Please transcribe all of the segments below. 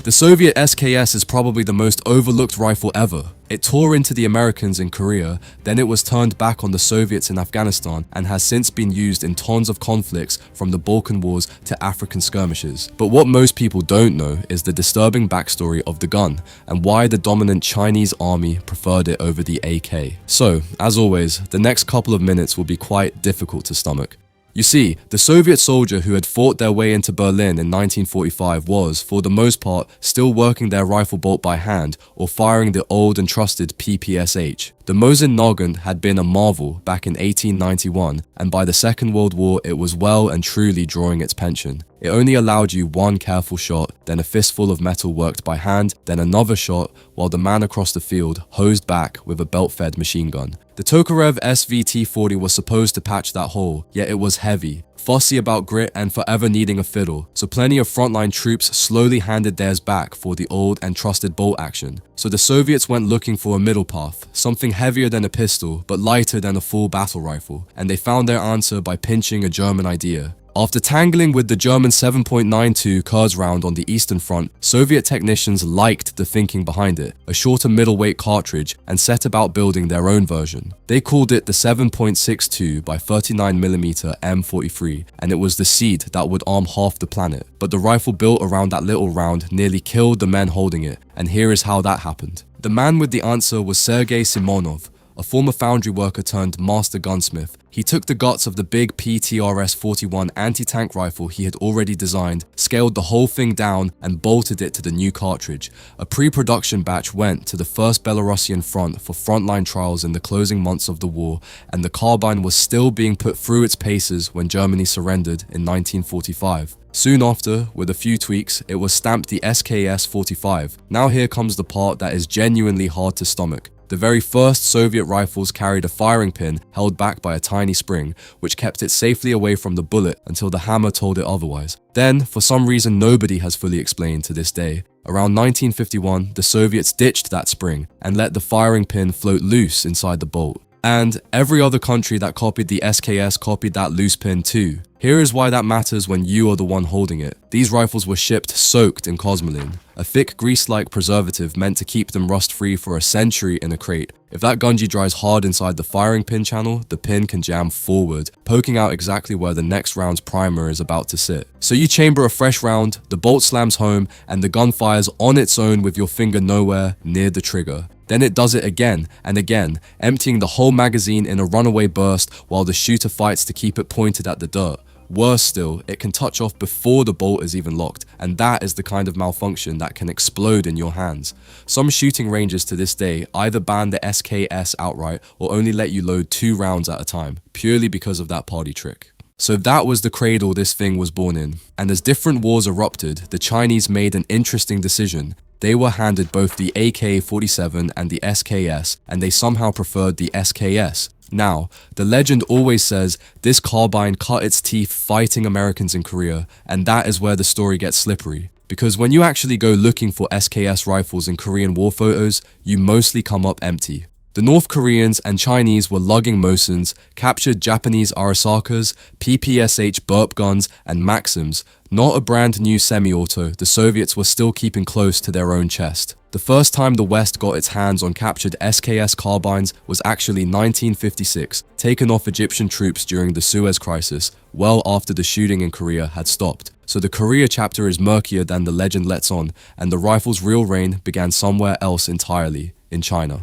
The Soviet SKS is probably the most overlooked rifle ever. It tore into the Americans in Korea, then it was turned back on the Soviets in Afghanistan and has since been used in tons of conflicts from the Balkan Wars to African skirmishes. But what most people don't know is the disturbing backstory of the gun and why the dominant Chinese army preferred it over the AK. So, as always, the next couple of minutes will be quite difficult to stomach. You see, the Soviet soldier who had fought their way into Berlin in 1945 was, for the most part, still working their rifle bolt by hand or firing the old and trusted PPSH. The Mosin Nagant had been a marvel back in 1891, and by the Second World War it was well and truly drawing its pension. It only allowed you one careful shot, then a fistful of metal worked by hand, then another shot, while the man across the field hosed back with a belt-fed machine gun. The Tokarev SVT-40 was supposed to patch that hole, yet it was heavy, fussy about grit and forever needing a fiddle, so plenty of frontline troops slowly handed theirs back for the old and trusted bolt action. So the Soviets went looking for a middle path, something heavier than a pistol but lighter than a full battle rifle, and they found their answer by pinching a German idea. After tangling with the German 7.92 Kurz round on the Eastern Front, Soviet technicians liked the thinking behind it, a shorter middleweight cartridge, and set about building their own version. They called it the 7.62 by 39mm M43, and it was the seed that would arm half the planet. But the rifle built around that little round nearly killed the men holding it, and here is how that happened. The man with the answer was Sergei Simonov, a former foundry worker turned master gunsmith. He took the guts of the big PTRS-41 anti-tank rifle he had already designed, scaled the whole thing down and bolted it to the new cartridge. A pre-production batch went to the first Belarusian front for frontline trials in the closing months of the war, and the carbine was still being put through its paces when Germany surrendered in 1945. Soon after, with a few tweaks, it was stamped the SKS-45. Now here comes the part that is genuinely hard to stomach. The very first Soviet rifles carried a firing pin held back by a tiny spring, which kept it safely away from the bullet until the hammer told it otherwise. Then, for some reason nobody has fully explained to this day, around 1951, the Soviets ditched that spring and let the firing pin float loose inside the bolt. And every other country that copied the SKS copied that loose pin too. Here is why that matters when you are the one holding it. These rifles were shipped soaked in cosmoline, a thick grease-like preservative meant to keep them rust-free for a century in a crate. If that gunji dries hard inside the firing pin channel, the pin can jam forward, poking out exactly where the next round's primer is about to sit. So you chamber a fresh round, the bolt slams home, and the gun fires on its own with your finger nowhere near the trigger. Then it does it again and again, emptying the whole magazine in a runaway burst while the shooter fights to keep it pointed at the dirt. Worse still, it can touch off before the bolt is even locked, and that is the kind of malfunction that can explode in your hands. Some shooting ranges to this day either ban the SKS outright or only let you load 2 rounds at a time, purely because of that party trick. So that was the cradle this thing was born in, and as different wars erupted, the Chinese made an interesting decision. They were handed both the AK-47 and the SKS, and they somehow preferred the SKS. Now, the legend always says this carbine cut its teeth fighting Americans in Korea, and that is where the story gets slippery. Because when you actually go looking for SKS rifles in Korean war photos, you mostly come up empty. The North Koreans and Chinese were lugging Mosins, captured Japanese Arasakas, PPSH burp guns, and Maxims. Not a brand new semi-auto, the Soviets were still keeping close to their own chest. The first time the West got its hands on captured SKS carbines was actually 1956, taken off Egyptian troops during the Suez Crisis, well after the shooting in Korea had stopped. So the Korea chapter is murkier than the legend lets on, and the rifle's real reign began somewhere else entirely, in China.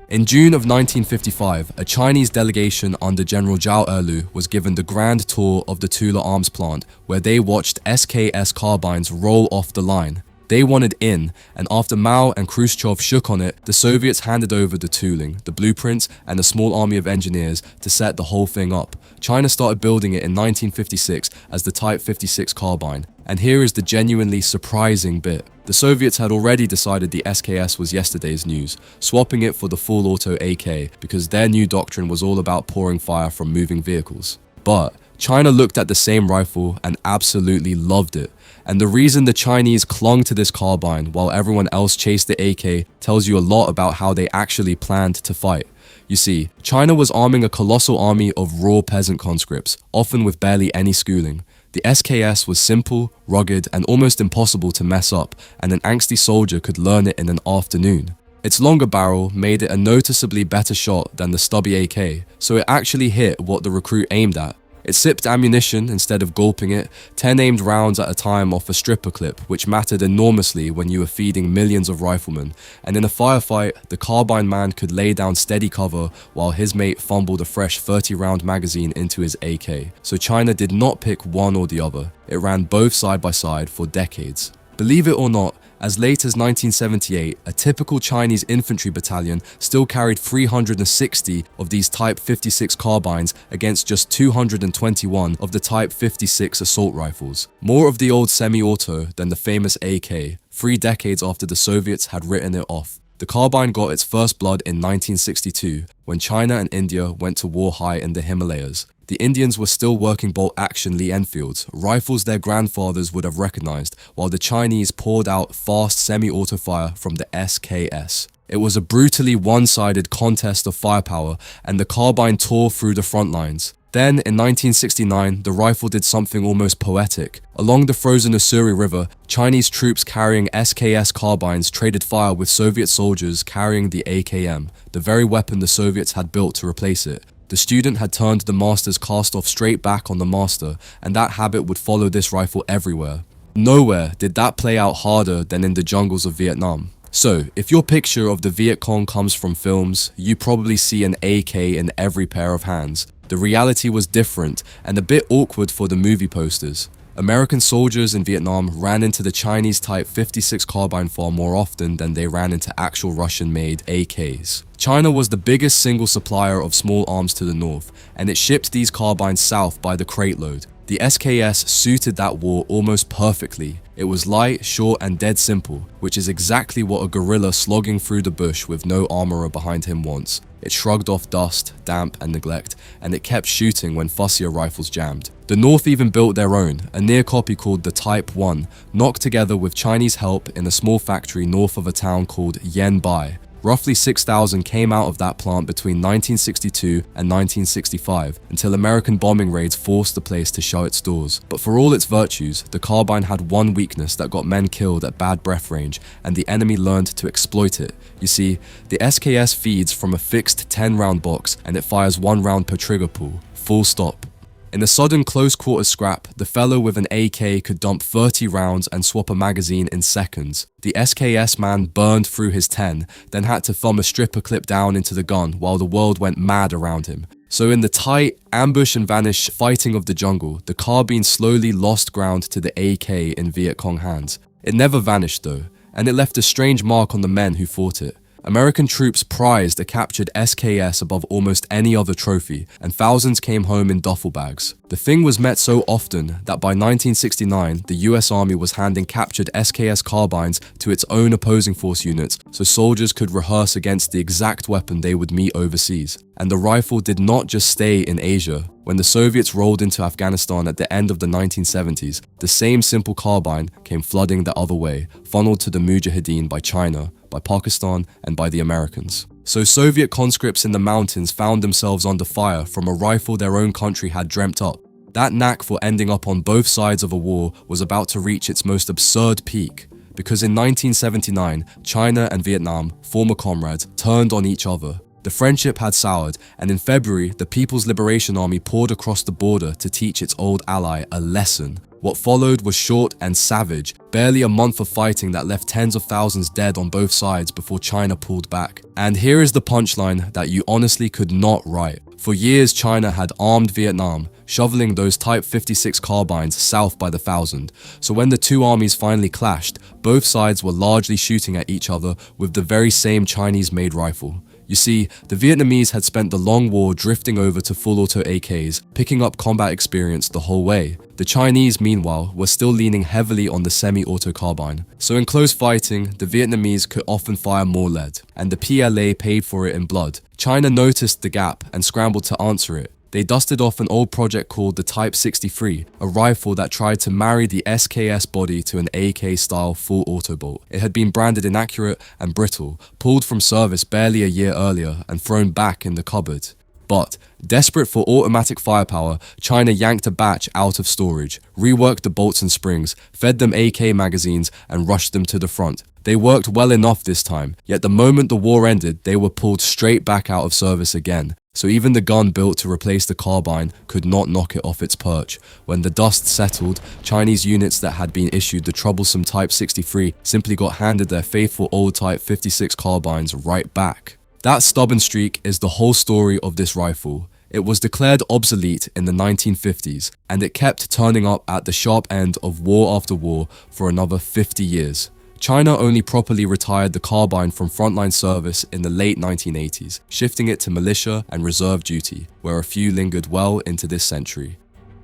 In June of 1955, a Chinese delegation under General Zhao Erlu was given the grand tour of the Tula arms plant, where they watched SKS carbines roll off the line. They wanted in, and after Mao and Khrushchev shook on it, the Soviets handed over the tooling, the blueprints, and a small army of engineers to set the whole thing up. China started building it in 1956 as the Type 56 carbine. And here is the genuinely surprising bit. The Soviets had already decided the SKS was yesterday's news, swapping it for the full auto AK because their new doctrine was all about pouring fire from moving vehicles. But China looked at the same rifle and absolutely loved it. And the reason the Chinese clung to this carbine while everyone else chased the AK tells you a lot about how they actually planned to fight. You see, China was arming a colossal army of raw peasant conscripts, often with barely any schooling. The SKS was simple, rugged, and almost impossible to mess up, and an angsty soldier could learn it in an afternoon. Its longer barrel made it a noticeably better shot than the stubby AK, so it actually hit what the recruit aimed at. It sipped ammunition instead of gulping it, 10 aimed rounds at a time off a stripper clip, which mattered enormously when you were feeding millions of riflemen. And in a firefight, the carbine man could lay down steady cover while his mate fumbled a fresh 30-round magazine into his AK. So China did not pick one or the other. It ran both side by side for decades. Believe it or not, as late as 1978, a typical Chinese infantry battalion still carried 360 of these Type 56 carbines against just 221 of the Type 56 assault rifles. More of the old semi-auto than the famous AK, 3 decades after the Soviets had written it off. The carbine got its first blood in 1962, when China and India went to war high in the Himalayas. The Indians were still working bolt-action Lee Enfields, rifles their grandfathers would have recognized, while the Chinese poured out fast semi-auto fire from the SKS. It was a brutally one-sided contest of firepower, and the carbine tore through the front lines. Then, in 1969, the rifle did something almost poetic. Along the frozen Ussuri River, Chinese troops carrying SKS carbines traded fire with Soviet soldiers carrying the AKM, the very weapon the Soviets had built to replace it. The student had turned the master's cast-off straight back on the master, and that habit would follow this rifle everywhere. Nowhere did that play out harder than in the jungles of Vietnam. So, if your picture of the Viet Cong comes from films, you probably see an AK in every pair of hands. The reality was different and a bit awkward for the movie posters. American soldiers in Vietnam ran into the Chinese Type 56 carbine far more often than they ran into actual Russian-made AKs. China was the biggest single supplier of small arms to the north, and it shipped these carbines south by the crate load. The SKS suited that war almost perfectly. It was light, short, and dead simple, which is exactly what a guerrilla slogging through the bush with no armorer behind him wants. It shrugged off dust, damp, and neglect, and it kept shooting when fussier rifles jammed. The North even built their own, a near copy called the Type 1, knocked together with Chinese help in a small factory north of a town called Yen Bai. Roughly 6,000 came out of that plant between 1962 and 1965, until American bombing raids forced the place to shut its doors. But for all its virtues, the carbine had one weakness that got men killed at bad breath range, and the enemy learned to exploit it. You see, the SKS feeds from a fixed 10-round box, and it fires 1 round per trigger pull, full stop. In a sudden close-quarters scrap, the fellow with an AK could dump 30 rounds and swap a magazine in seconds. The SKS man burned through his 10, then had to thumb a stripper clip down into the gun while the world went mad around him. So in the tight, ambush and vanish fighting of the jungle, the carbine slowly lost ground to the AK in Viet Cong hands. It never vanished though, and it left a strange mark on the men who fought it. American troops prized a captured SKS above almost any other trophy, and thousands came home in duffel bags. The thing was met so often that by 1969, the US Army was handing captured SKS carbines to its own opposing force units so soldiers could rehearse against the exact weapon they would meet overseas. And the rifle did not just stay in Asia. When the Soviets rolled into Afghanistan at the end of the 1970s, the same simple carbine came flooding the other way, funneled to the Mujahideen by China, by Pakistan, and by the Americans. So Soviet conscripts in the mountains found themselves under fire from a rifle their own country had dreamt up. That knack for ending up on both sides of a war was about to reach its most absurd peak, because in 1979, China and Vietnam, former comrades, turned on each other. The friendship had soured, and in February, the People's Liberation Army poured across the border to teach its old ally a lesson. What followed was short and savage, barely a month of fighting that left tens of thousands dead on both sides before China pulled back. And here is the punchline that you honestly could not write. For years, China had armed Vietnam, shoveling those Type 56 carbines south by the thousand. So when the two armies finally clashed, both sides were largely shooting at each other with the very same Chinese-made rifle. You see, the Vietnamese had spent the long war drifting over to full-auto AKs, picking up combat experience the whole way. The Chinese, meanwhile, were still leaning heavily on the semi-auto carbine. So in close fighting, the Vietnamese could often fire more lead, and the PLA paid for it in blood. China noticed the gap and scrambled to answer it. They dusted off an old project called the Type 63, a rifle that tried to marry the SKS body to an AK-style full auto bolt. It had been branded inaccurate and brittle, pulled from service barely a year earlier and thrown back in the cupboard. But, desperate for automatic firepower, China yanked a batch out of storage, reworked the bolts and springs, fed them AK magazines, and rushed them to the front. They worked well enough this time, yet the moment the war ended, they were pulled straight back out of service again. So even the gun built to replace the carbine could not knock it off its perch. When the dust settled, Chinese units that had been issued the troublesome Type 63 simply got handed their faithful old Type 56 carbines right back. That stubborn streak is the whole story of this rifle. It was declared obsolete in the 1950s, and it kept turning up at the sharp end of war after war for another 50 years. China only properly retired the carbine from frontline service in the late 1980s, shifting it to militia and reserve duty, where a few lingered well into this century.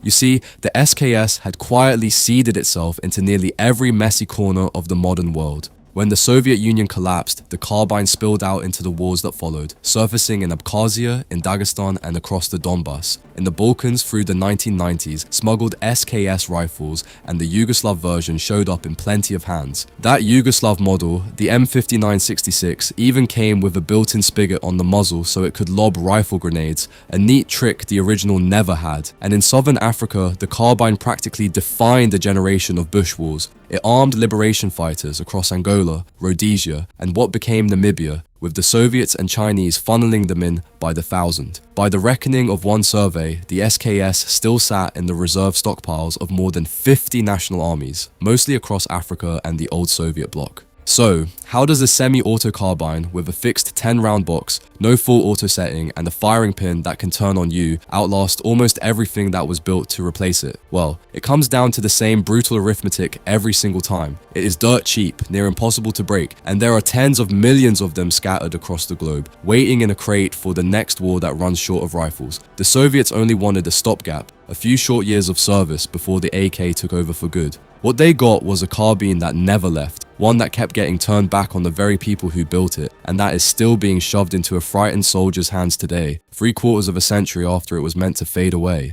You see, the SKS had quietly seeded itself into nearly every messy corner of the modern world. When the Soviet Union collapsed, the carbine spilled out into the wars that followed, surfacing in Abkhazia, in Dagestan, and across the Donbass. In the Balkans through the 1990s, smuggled SKS rifles and the Yugoslav version showed up in plenty of hands. That Yugoslav model, the M5966, even came with a built-in spigot on the muzzle so it could lob rifle grenades, a neat trick the original never had. And in southern Africa, the carbine practically defined a generation of bush wars. It armed liberation fighters across Angola, Rhodesia, and what became Namibia, with the Soviets and Chinese funneling them in by the thousand. By the reckoning of one survey, the SKS still sat in the reserve stockpiles of more than 50 national armies, mostly across Africa and the old Soviet bloc. So, how does a semi-auto carbine with a fixed 10-round box, no full auto setting, and a firing pin that can turn on you outlast almost everything that was built to replace it? Well, it comes down to the same brutal arithmetic every single time. It is dirt cheap, near impossible to break, and there are tens of millions of them scattered across the globe, waiting in a crate for the next war that runs short of rifles. The Soviets only wanted a stopgap, a few short years of service before the AK took over for good. What they got was a carbine that never left, one that kept getting turned back on the very people who built it, and that is still being shoved into a frightened soldier's hands today, 3/4 of a century after it was meant to fade away.